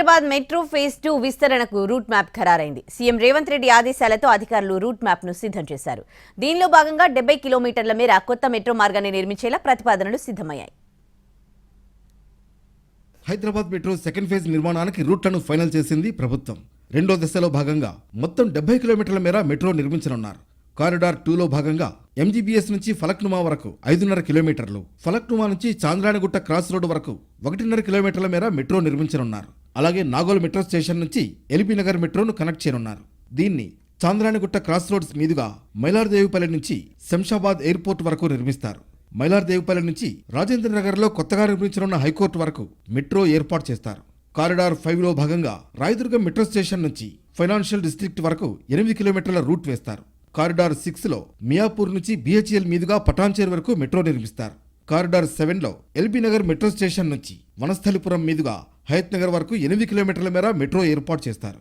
Hyderabad metro phase 2 విస్తరణకు route map ఖరారైంది. CM Revanth Reddy ఆదేశాలతో అధికారులు రూట్ మ్యాప్ ను సిద్ధం చేశారు. దీనిలో భాగంగా 70 కిలోమీటర్ల మేర కొత్త మెట్రో మార్గాన్ని నిర్మించేలా ప్రతిపాదనలు సిద్ధమయ్యాయి. హైదరాబాద్ మెట్రో సెకండ్ ఫేజ్ నిర్మాణానికి రూట్లను ఫైనల్ చేసింది ప్రభుత్వం. రెండో దశలో భాగంగా మొత్తం 70 కిలోమీటర్ల మేర మెట్రో నిర్మించనున్నారు. కారిడార్ 2లో భాగంగా ఎంజీబీఎస్ నుంచి ఫలక్నుమా వరకు 5.5 కిలోమీటర్లు, ఫలక్నుమా నుంచి చాంద్రాయణగుట్ట క్రాస్ రోడ్ వరకు 1.5 కిలోమీటర్ల మేర మెట్రో నిర్మించనున్నారు. అలాగే నాగోల్ మెట్రో స్టేషన్ నుంచి ఎల్బీ నగర్ మెట్రోను కనెక్ట్ చేయనున్నారు. దీన్ని చాంద్రాయణగుట్ట క్రాస్ రోడ్స్ మీదుగా మైలార్దేవిపల్లి నుంచి శంషాబాద్ ఎయిర్పోర్ట్ వరకు నిర్మిస్తారు. మైలార్దేవిపల్లి నుంచి రాజేంద్ర నగర్లో కొత్తగా నిర్మించనున్న హైకోర్టు వరకు మెట్రో ఏర్పాటు చేస్తారు. కారిడార్ 5లో భాగంగా రాయదుర్గం మెట్రో స్టేషన్ నుంచి ఫైనాన్షియల్ డిస్ట్రిక్ట్ వరకు 8 కిలోమీటర్ల రూట్ వేస్తారు. కారిడార్ 6లో మియాపూర్ నుంచి బిహెచ్ఎల్ మీదుగా పటాన్చేరు వరకు మెట్రో నిర్మిస్తారు. కారిడార్ 7లో ఎల్బీ నగర్ మెట్రో స్టేషన్ నుంచి వనస్థలిపురం మీదుగా హయత్ నగర్ వరకు 8 కిలోమీటర్ల మేర మెట్రో ఏర్పాటు చేస్తారు.